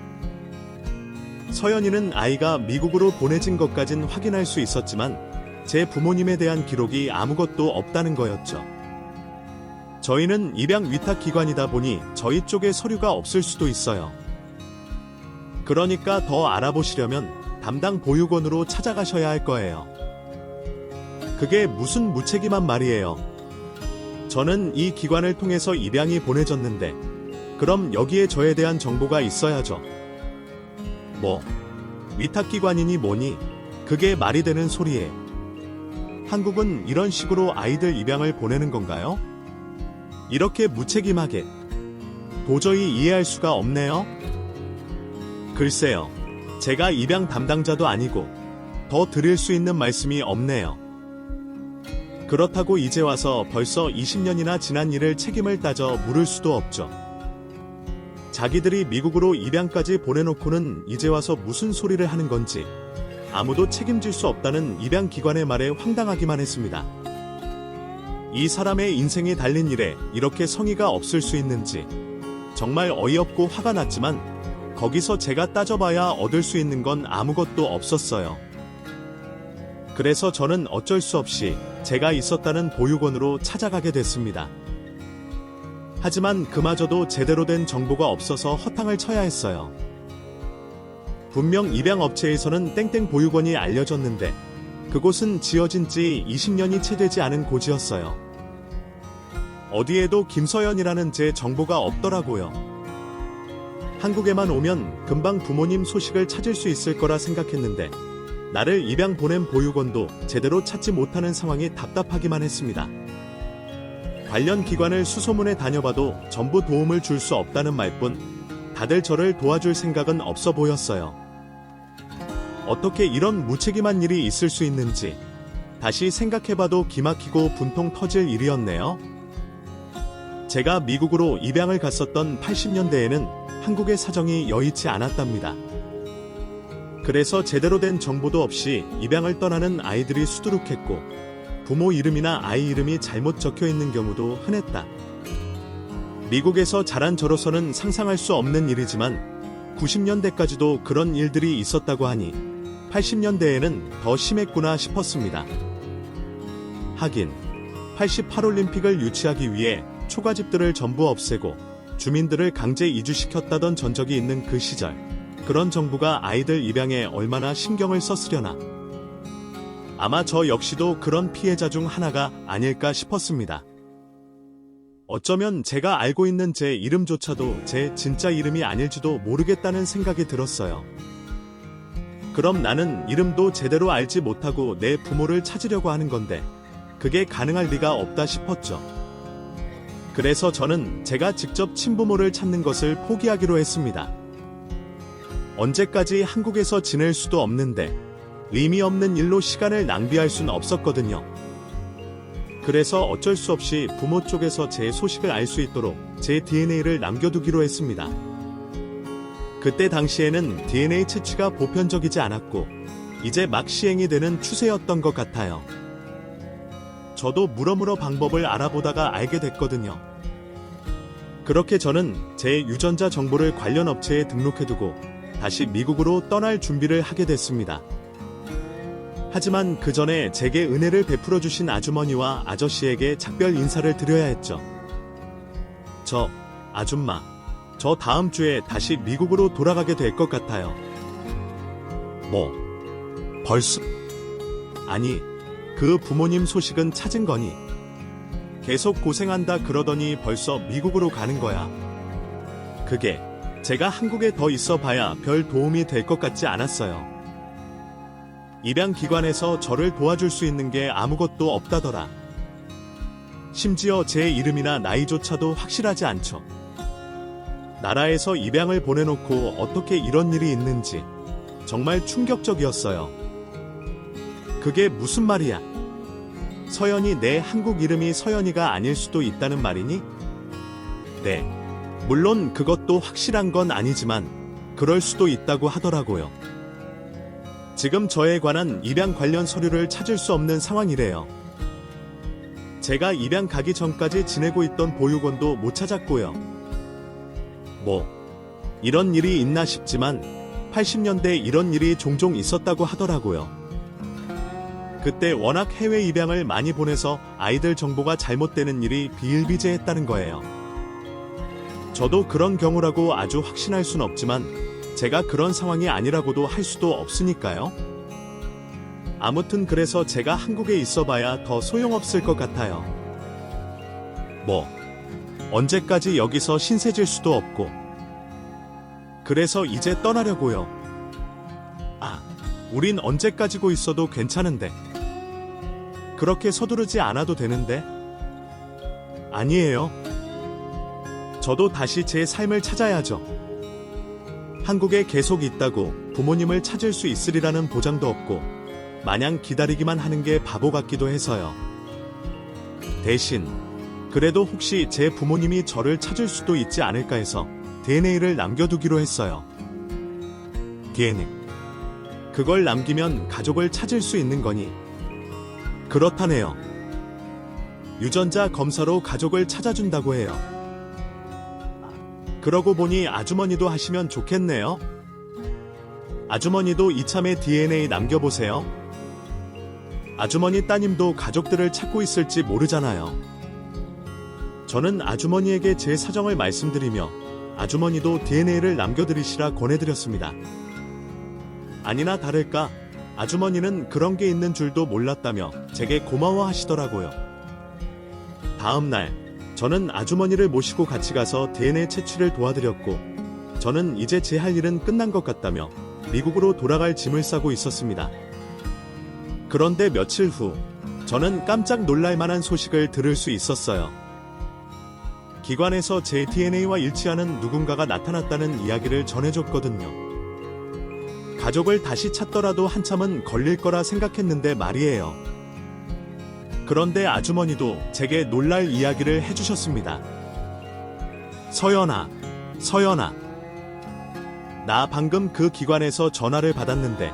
서연이는 아이가 미국으로 보내진 것까진 확인할 수 있었지만 제 부모님에 대한 기록이 아무것도 없다는 거였죠. 저희는 입양 위탁 기관이다 보니 저희 쪽에 서류가 없을 수도 있어요. 그러니까 더 알아보시려면 담당 보육원으로 찾아가셔야 할 거예요. 그게 무슨 무책임한 말이에요. 저는 이 기관을 통해서 입양이 보내졌는데 그럼 여기에 저에 대한 정보가 있어야죠. 위탁기관이니 뭐니 그게 말이 되는 소리예요. 한국은 이런 식으로 아이들 입양을 보내는 건가요? 이렇게 무책임하게 도저히 이해할 수가 없네요. 글쎄요. 제가 입양 담당자도 아니고 더 드릴 수 있는 말씀이 없네요. 그렇다고 이제 와서 벌써 20년이나 지난 일을 책임을 따져 물을 수도 없죠. 자기들이 미국으로 입양까지 보내놓고는 이제 와서 무슨 소리를 하는 건지 아무도 책임질 수 없다는 입양기관의 말에 황당하기만 했습니다. 이 사람의 인생이 달린 일에 이렇게 성의가 없을 수 있는지 정말 어이없고 화가 났지만 거기서 제가 따져봐야 얻을 수 있는 건 아무것도 없었어요. 그래서 저는 어쩔 수 없이 제가 있었다는 보육원으로 찾아가게 됐습니다. 하지만 그마저도 제대로 된 정보가 없어서 허탕을 쳐야 했어요. 분명 입양업체에서는 땡땡 보육원이 알려졌는데 그곳은 지어진 지 20년이 채 되지 않은 고지였어요. 어디에도 김서연이라는 제 정보가 없더라고요. 한국에만 오면 금방 부모님 소식을 찾을 수 있을 거라 생각했는데 나를 입양 보낸 보육원도 제대로 찾지 못하는 상황이 답답하기만 했습니다. 관련 기관을 수소문해 다녀봐도 전부 도움을 줄 수 없다는 말뿐 다들 저를 도와줄 생각은 없어 보였어요. 어떻게 이런 무책임한 일이 있을 수 있는지 다시 생각해봐도 기막히고 분통 터질 일이었네요. 제가 미국으로 입양을 갔었던 80년대에는 한국의 사정이 여의치 않았답니다. 그래서 제대로 된 정보도 없이 입양을 떠나는 아이들이 수두룩했고 부모 이름이나 아이 이름이 잘못 적혀 있는 경우도 흔했다. 미국에서 자란 저로서는 상상할 수 없는 일이지만 90년대까지도 그런 일들이 있었다고 하니 80년대에는 더 심했구나 싶었습니다. 하긴 88올림픽을 유치하기 위해 초가집들을 전부 없애고 주민들을 강제 이주시켰다던 전적이 있는 그 시절, 그런 정부가 아이들 입양에 얼마나 신경을 썼으려나. 아마 저 역시도 그런 피해자 중 하나가 아닐까 싶었습니다. 어쩌면 제가 알고 있는 제 이름조차도 제 진짜 이름이 아닐지도 모르겠다는 생각이 들었어요. 그럼 나는 이름도 제대로 알지 못하고 내 부모를 찾으려고 하는 건데 그게 가능할 리가 없다 싶었죠. 그래서 저는 제가 직접 친부모를 찾는 것을 포기하기로 했습니다. 언제까지 한국에서 지낼 수도 없는데 의미 없는 일로 시간을 낭비할 순 없었거든요. 그래서 어쩔 수 없이 부모 쪽에서 제 소식을 알 수 있도록 제 DNA를 남겨두기로 했습니다. 그때 당시에는 DNA 채취가 보편적이지 않았고 이제 막 시행이 되는 추세였던 것 같아요. 저도 물어물어 방법을 알아보다가 알게 됐거든요. 그렇게 저는 제 유전자 정보를 관련 업체에 등록해두고 다시 미국으로 떠날 준비를 하게 됐습니다. 하지만 그 전에 제게 은혜를 베풀어 주신 아주머니와 아저씨에게 작별 인사를 드려야 했죠. 아줌마, 저 다음 주에 다시 미국으로 돌아가게 될 것 같아요. 뭐? 벌써? 아니, 그 부모님 소식은 찾은 거니? 계속 고생한다 그러더니 벌써 미국으로 가는 거야. 그게 제가 한국에 더 있어 봐야 별 도움이 될 것 같지 않았어요. 입양기관에서 저를 도와줄 수 있는 게 아무것도 없다더라. 심지어 제 이름이나 나이조차도 확실하지 않죠. 나라에서 입양을 보내놓고 어떻게 이런 일이 있는지 정말 충격적이었어요. 그게 무슨 말이야? 서연이 내 한국 이름이 서연이가 아닐 수도 있다는 말이니? 네, 물론 그것도 확실한 건 아니지만 그럴 수도 있다고 하더라고요. 지금 저에 관한 입양 관련 서류를 찾을 수 없는 상황이래요. 제가 입양 가기 전까지 지내고 있던 보육원도 못 찾았고요. 뭐, 이런 일이 있나 싶지만 80년대 이런 일이 종종 있었다고 하더라고요. 그때 워낙 해외 입양을 많이 보내서 아이들 정보가 잘못되는 일이 비일비재했다는 거예요. 저도 그런 경우라고 아주 확신할 순 없지만 제가 그런 상황이 아니라고도 할 수도 없으니까요. 아무튼 그래서 제가 한국에 있어봐야 더 소용없을 것 같아요. 뭐, 언제까지 여기서 신세질 수도 없고. 그래서 이제 떠나려고요. 우린 언제까지고 있어도 괜찮은데. 그렇게 서두르지 않아도 되는데. 아니에요. 저도 다시 제 삶을 찾아야죠. 한국에 계속 있다고 부모님을 찾을 수 있으리라는 보장도 없고 마냥 기다리기만 하는 게 바보 같기도 해서요. 대신 그래도 혹시 제 부모님이 저를 찾을 수도 있지 않을까 해서 DNA를 남겨두기로 했어요. DNA. 그걸 남기면 가족을 찾을 수 있는 거니? 그렇다네요. 유전자 검사로 가족을 찾아준다고 해요. 그러고 보니 아주머니도 하시면 좋겠네요. 아주머니도 이참에 DNA 남겨보세요. 아주머니 따님도 가족들을 찾고 있을지 모르잖아요. 저는 아주머니에게 제 사정을 말씀드리며 아주머니도 DNA를 남겨드리시라 권해드렸습니다. 아니나 다를까 아주머니는 그런 게 있는 줄도 몰랐다며 제게 고마워하시더라고요. 다음 날 저는 아주머니를 모시고 같이 가서 DNA 채취를 도와드렸고 저는 이제 제 할 일은 끝난 것 같다며 미국으로 돌아갈 짐을 싸고 있었습니다. 그런데 며칠 후 저는 깜짝 놀랄 만한 소식을 들을 수 있었어요. 기관에서 제 DNA와 일치하는 누군가가 나타났다는 이야기를 전해줬거든요. 가족을 다시 찾더라도 한참은 걸릴 거라 생각했는데 말이에요. 그런데 아주머니도 제게 놀랄 이야기를 해주셨습니다. 서연아, 나 방금 그 기관에서 전화를 받았는데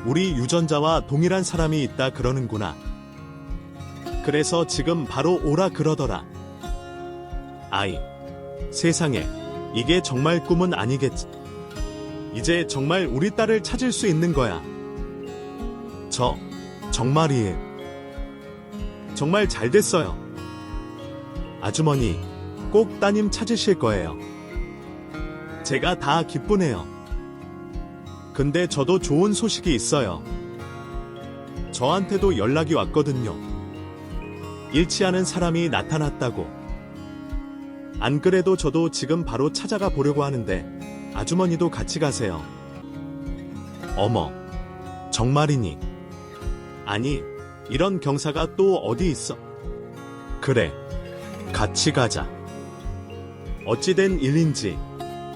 우리 유전자와 동일한 사람이 있다 그러는구나. 그래서 지금 바로 오라 그러더라. 아이, 세상에, 이게 정말 꿈은 아니겠지. 이제 정말 우리 딸을 찾을 수 있는 거야. 정말이에요. 정말 잘 됐어요. 아주머니, 꼭 따님 찾으실 거예요. 제가 다 기쁘네요. 근데 저도 좋은 소식이 있어요. 저한테도 연락이 왔거든요. 잃지 않은 사람이 나타났다고. 안 그래도 저도 지금 바로 찾아가 보려고 하는데 아주머니도 같이 가세요. 어머, 정말이니? 아니, 이런 경사가 또 어디 있어? 그래, 같이 가자. 어찌된 일인지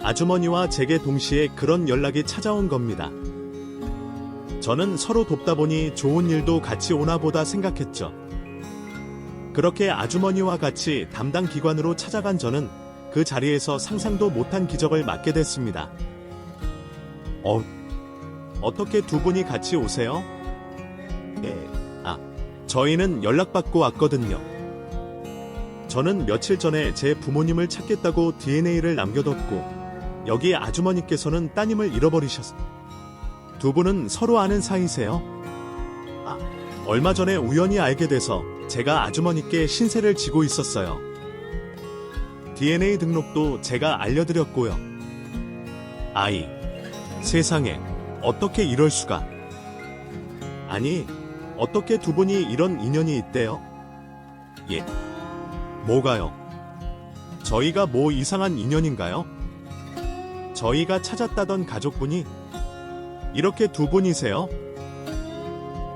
아주머니와 제게 동시에 그런 연락이 찾아온 겁니다. 저는 서로 돕다 보니 좋은 일도 같이 오나 보다 생각했죠. 그렇게 아주머니와 같이 담당 기관으로 찾아간 저는 그 자리에서 상상도 못한 기적을 맞게 됐습니다. 어떻게 두 분이 같이 오세요? 저희는 연락받고 왔거든요. 저는 며칠 전에 제 부모님을 찾겠다고 DNA를 남겨뒀고 여기 아주머니께서는 따님을 잃어버리셨어요. 두 분은 서로 아는 사이세요? 얼마 전에 우연히 알게 돼서 제가 아주머니께 신세를 지고 있었어요. DNA 등록도 제가 알려드렸고요. 아이, 세상에, 어떻게 이럴 수가. 아니, 어떻게 두 분이 이런 인연이 있대요? 예. 뭐가요? 저희가 뭐 이상한 인연인가요? 저희가 찾았다던 가족분이 이렇게 두 분이세요?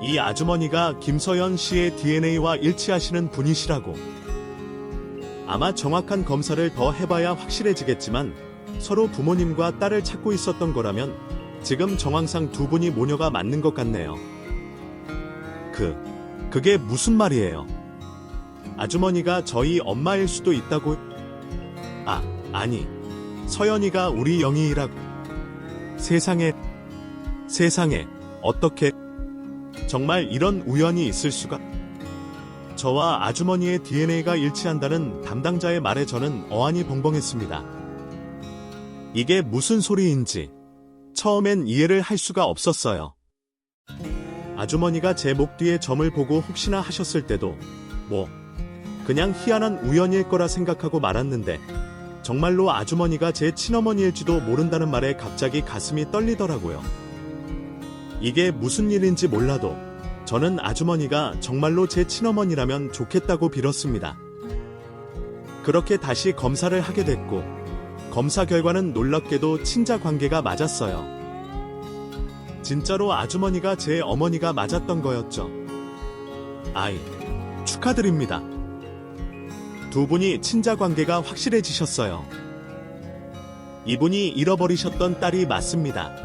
이 아주머니가 김서연 씨의 DNA와 일치하시는 분이시라고. 아마 정확한 검사를 더 해봐야 확실해지겠지만 서로 부모님과 딸을 찾고 있었던 거라면 지금 정황상 두 분이 모녀가 맞는 것 같네요. 그게 무슨 말이에요? 아주머니가 저희 엄마일 수도 있다고? 아니, 서연이가 우리 영희이라고. 세상에, 어떻게 정말 이런 우연이 있을 수가? 저와 아주머니의 DNA가 일치한다는 담당자의 말에 저는 어안이 벙벙했습니다. 이게 무슨 소리인지 처음엔 이해를 할 수가 없었어요. 아주머니가 제 목 뒤에 점을 보고 혹시나 하셨을 때도 그냥 희한한 우연일 거라 생각하고 말았는데 정말로 아주머니가 제 친어머니일지도 모른다는 말에 갑자기 가슴이 떨리더라고요. 이게 무슨 일인지 몰라도 저는 아주머니가 정말로 제 친어머니라면 좋겠다고 빌었습니다. 그렇게 다시 검사를 하게 됐고 검사 결과는 놀랍게도 친자 관계가 맞았어요. 진짜로 아주머니가 제 어머니가 맞았던 거였죠. 아이, 축하드립니다. 두 분이 친자 관계가 확실해지셨어요. 이분이 잃어버리셨던 딸이 맞습니다.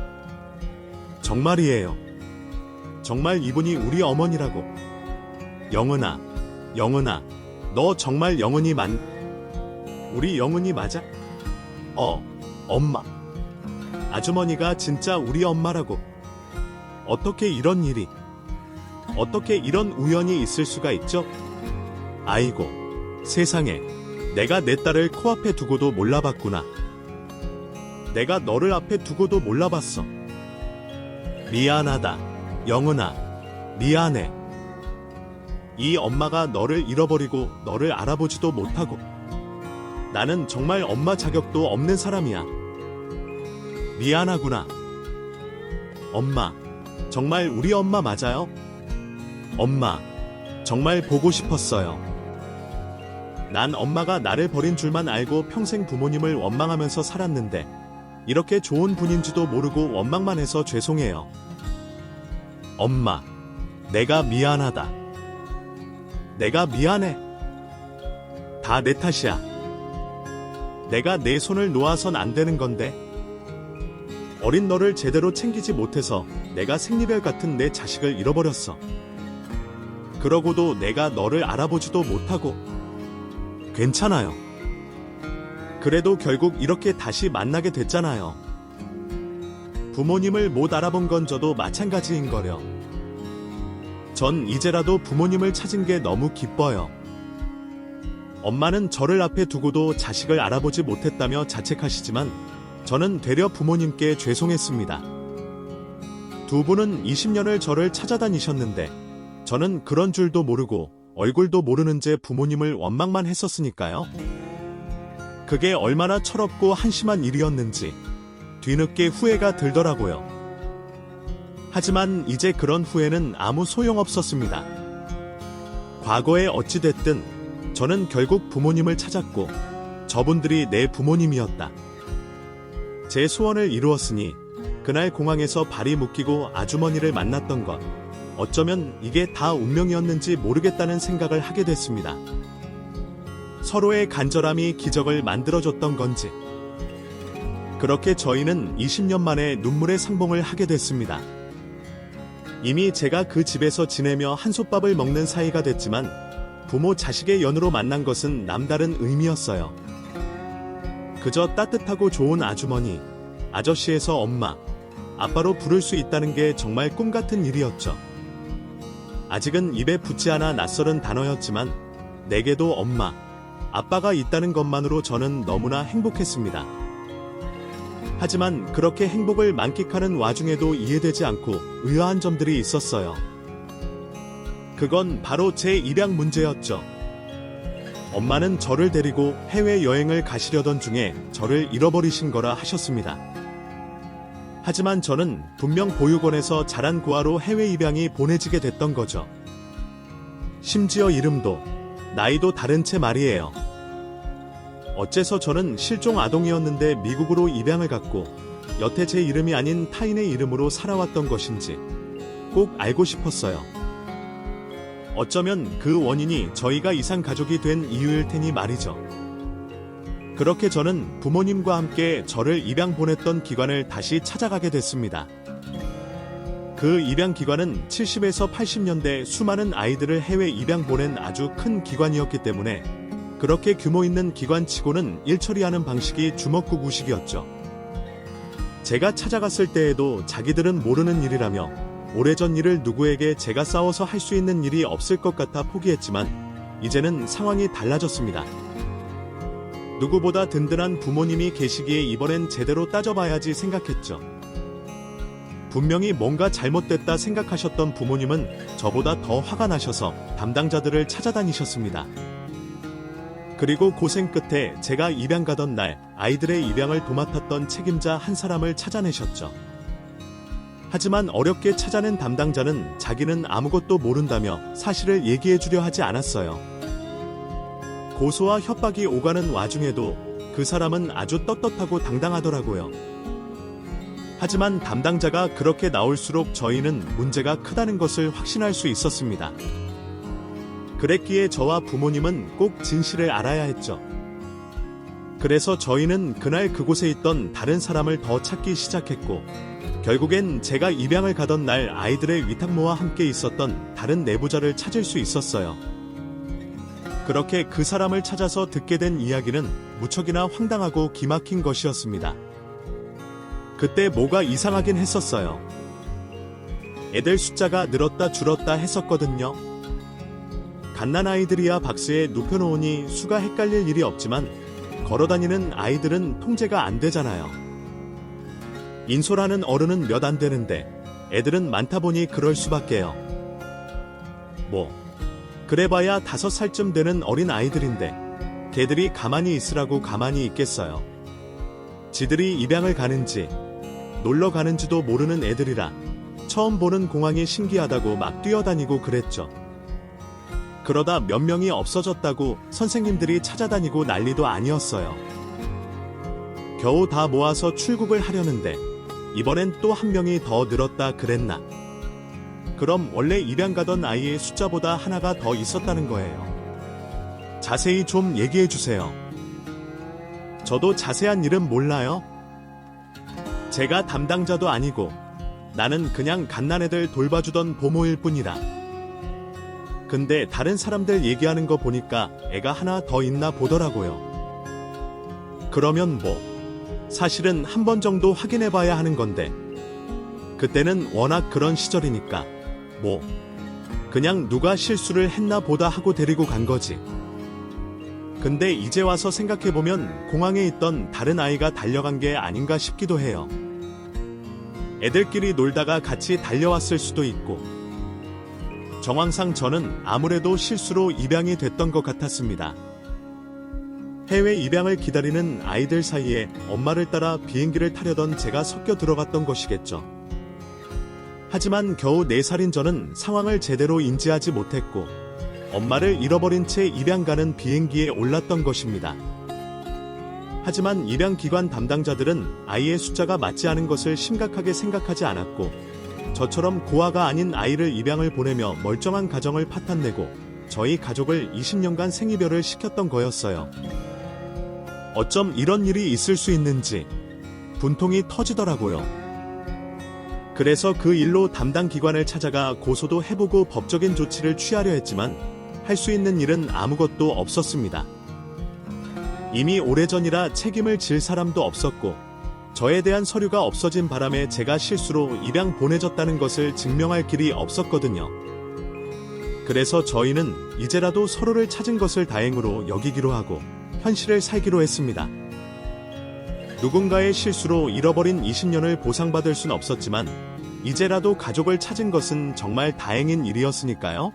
정말이에요. 정말 이분이 우리 어머니라고. 영은아, 너 정말 영은이 우리 영은이 맞아? 엄마. 아주머니가 진짜 우리 엄마라고. 어떻게 이런 우연이 있을 수가 있죠? 아이고, 세상에, 내가 내 딸을 코앞에 두고도 몰라봤구나. 내가 너를 앞에 두고도 몰라봤어. 미안하다, 영은아. 미안해. 이 엄마가 너를 잃어버리고 너를 알아보지도 못하고. 나는 정말 엄마 자격도 없는 사람이야. 미안하구나. 엄마, 정말 우리 엄마 맞아요? 엄마, 정말 보고 싶었어요. 난 엄마가 나를 버린 줄만 알고 평생 부모님을 원망하면서 살았는데 이렇게 좋은 분인지도 모르고 원망만 해서 죄송해요. 엄마, 내가 미안하다. 내가 미안해. 다 내 탓이야. 내가 내 손을 놓아선 안 되는 건데. 어린 너를 제대로 챙기지 못해서 내가 생리별 같은 내 자식을 잃어버렸어. 그러고도 내가 너를 알아보지도 못하고. 괜찮아요. 그래도 결국 이렇게 다시 만나게 됐잖아요. 부모님을 못 알아본 건 저도 마찬가지인 거려. 전 이제라도 부모님을 찾은 게 너무 기뻐요. 엄마는 저를 앞에 두고도 자식을 알아보지 못했다며 자책하시지만 저는 되려 부모님께 죄송했습니다. 두 분은 20년을 저를 찾아다니셨는데 저는 그런 줄도 모르고 얼굴도 모르는 채 부모님을 원망만 했었으니까요. 그게 얼마나 철없고 한심한 일이었는지 뒤늦게 후회가 들더라고요. 하지만 이제 그런 후회는 아무 소용없었습니다. 과거에 어찌됐든 저는 결국 부모님을 찾았고 저분들이 내 부모님이었다. 제 소원을 이루었으니 그날 공항에서 발이 묶이고 아주머니를 만났던 것, 어쩌면 이게 다 운명이었는지 모르겠다는 생각을 하게 됐습니다. 서로의 간절함이 기적을 만들어줬던 건지. 그렇게 저희는 20년 만에 눈물의 상봉을 하게 됐습니다. 이미 제가 그 집에서 지내며 한솥밥을 먹는 사이가 됐지만 부모 자식의 연으로 만난 것은 남다른 의미였어요. 그저 따뜻하고 좋은 아주머니, 아저씨에서 엄마, 아빠로 부를 수 있다는 게 정말 꿈같은 일이었죠. 아직은 입에 붙지 않아 낯설은 단어였지만 내게도 엄마, 아빠가 있다는 것만으로 저는 너무나 행복했습니다. 하지만 그렇게 행복을 만끽하는 와중에도 이해되지 않고 의아한 점들이 있었어요. 그건 바로 제 입양 문제였죠. 엄마는 저를 데리고 해외여행을 가시려던 중에 저를 잃어버리신 거라 하셨습니다. 하지만 저는 분명 보육원에서 자란 고아로 해외 입양이 보내지게 됐던 거죠. 심지어 이름도, 나이도 다른 채 말이에요. 어째서 저는 실종 아동이었는데 미국으로 입양을 갔고 여태 제 이름이 아닌 타인의 이름으로 살아왔던 것인지 꼭 알고 싶었어요. 어쩌면 그 원인이 저희가 이상 가족이 된 이유일 테니 말이죠. 그렇게 저는 부모님과 함께 저를 입양 보냈던 기관을 다시 찾아가게 됐습니다. 그 입양 기관은 70에서 80년대 수많은 아이들을 해외 입양 보낸 아주 큰 기관이었기 때문에 그렇게 규모 있는 기관치고는 일 처리하는 방식이 주먹구구식이었죠. 제가 찾아갔을 때에도 자기들은 모르는 일이라며 오래전 일을 누구에게 제가 싸워서 할 수 있는 일이 없을 것 같아 포기했지만 이제는 상황이 달라졌습니다. 누구보다 든든한 부모님이 계시기에 이번엔 제대로 따져봐야지 생각했죠. 분명히 뭔가 잘못됐다 생각하셨던 부모님은 저보다 더 화가 나셔서 담당자들을 찾아다니셨습니다. 그리고 고생 끝에 제가 입양 가던 날 아이들의 입양을 도맡았던 책임자 한 사람을 찾아내셨죠. 하지만 어렵게 찾아낸 담당자는 자기는 아무것도 모른다며 사실을 얘기해주려 하지 않았어요. 고소와 협박이 오가는 와중에도 그 사람은 아주 떳떳하고 당당하더라고요. 하지만 담당자가 그렇게 나올수록 저희는 문제가 크다는 것을 확신할 수 있었습니다. 그랬기에 저와 부모님은 꼭 진실을 알아야 했죠. 그래서 저희는 그날 그곳에 있던 다른 사람을 더 찾기 시작했고 결국엔 제가 입양을 가던 날 아이들의 위탁모와 함께 있었던 다른 내부자를 찾을 수 있었어요. 그렇게 그 사람을 찾아서 듣게 된 이야기는 무척이나 황당하고 기막힌 것이었습니다. 그때 뭐가 이상하긴 했었어요. 애들 숫자가 늘었다 줄었다 했었거든요. 갓난아이들이야 박스에 눕혀놓으니 수가 헷갈릴 일이 없지만 걸어다니는 아이들은 통제가 안 되잖아요. 인솔하는 어른은 몇 안 되는데 애들은 많다 보니 그럴 수밖에요. 그래봐야 5살쯤 되는 어린 아이들인데 걔들이 가만히 있으라고 가만히 있겠어요. 지들이 입양을 가는지 놀러 가는지도 모르는 애들이라 처음 보는 공항이 신기하다고 막 뛰어다니고 그랬죠. 그러다 몇 명이 없어졌다고 선생님들이 찾아다니고 난리도 아니었어요. 겨우 다 모아서 출국을 하려는데 이번엔 또 한 명이 더 늘었다 그랬나. 그럼 원래 입양 가던 아이의 숫자보다 하나가 더 있었다는 거예요. 자세히 좀 얘기해 주세요. 저도 자세한 일은 몰라요. 제가 담당자도 아니고 나는 그냥 갓난애들 돌봐주던 보모일 뿐이라. 근데 다른 사람들 얘기하는 거 보니까 애가 하나 더 있나 보더라고요. 그러면 사실은 한 번 정도 확인해 봐야 하는 건데 그때는 워낙 그런 시절이니까 그냥 누가 실수를 했나 보다 하고 데리고 간 거지. 근데 이제 와서 생각해보면 공항에 있던 다른 아이가 달려간 게 아닌가 싶기도 해요. 애들끼리 놀다가 같이 달려왔을 수도 있고. 정황상 저는 아무래도 실수로 입양이 됐던 것 같았습니다. 해외 입양을 기다리는 아이들 사이에 엄마를 따라 비행기를 타려던 제가 섞여 들어갔던 것이겠죠. 하지만 겨우 4살인 저는 상황을 제대로 인지하지 못했고 엄마를 잃어버린 채 입양 가는 비행기에 올랐던 것입니다. 하지만 입양기관 담당자들은 아이의 숫자가 맞지 않은 것을 심각하게 생각하지 않았고 저처럼 고아가 아닌 아이를 입양을 보내며 멀쩡한 가정을 파탄내고 저희 가족을 20년간 생이별을 시켰던 거였어요. 어쩜 이런 일이 있을 수 있는지 분통이 터지더라고요. 그래서 그 일로 담당 기관을 찾아가 고소도 해보고 법적인 조치를 취하려 했지만 할 수 있는 일은 아무것도 없었습니다. 이미 오래전이라 책임을 질 사람도 없었고 저에 대한 서류가 없어진 바람에 제가 실수로 입양 보내졌다는 것을 증명할 길이 없었거든요. 그래서 저희는 이제라도 서로를 찾은 것을 다행으로 여기기로 하고 현실을 살기로 했습니다. 누군가의 실수로 잃어버린 20년을 보상받을 순 없었지만 이제라도 가족을 찾은 것은 정말 다행인 일이었으니까요.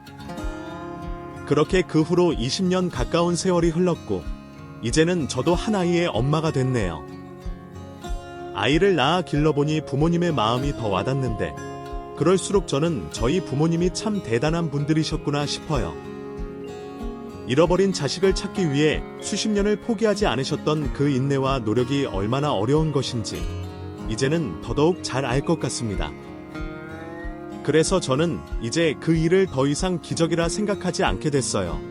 그렇게 그 후로 20년 가까운 세월이 흘렀고 이제는 저도 한 아이의 엄마가 됐네요. 아이를 낳아 길러보니 부모님의 마음이 더 와닿는데 그럴수록 저는 저희 부모님이 참 대단한 분들이셨구나 싶어요. 잃어버린 자식을 찾기 위해 수십 년을 포기하지 않으셨던 그 인내와 노력이 얼마나 어려운 것인지 이제는 더더욱 잘 알 것 같습니다. 그래서 저는 이제 그 일을 더 이상 기적이라 생각하지 않게 됐어요.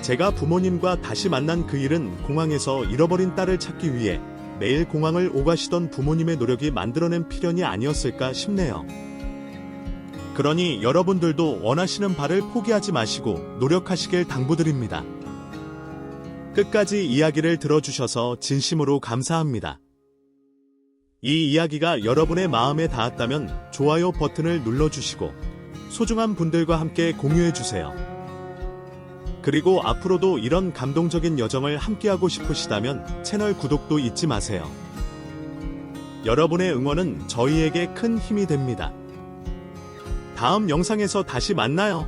제가 부모님과 다시 만난 그 일은 공항에서 잃어버린 딸을 찾기 위해 매일 공항을 오가시던 부모님의 노력이 만들어낸 필연이 아니었을까 싶네요. 그러니 여러분들도 원하시는 바를 포기하지 마시고 노력하시길 당부드립니다. 끝까지 이야기를 들어주셔서 진심으로 감사합니다. 이 이야기가 여러분의 마음에 닿았다면 좋아요 버튼을 눌러주시고 소중한 분들과 함께 공유해주세요. 그리고 앞으로도 이런 감동적인 여정을 함께하고 싶으시다면 채널 구독도 잊지 마세요. 여러분의 응원은 저희에게 큰 힘이 됩니다. 다음 영상에서 다시 만나요.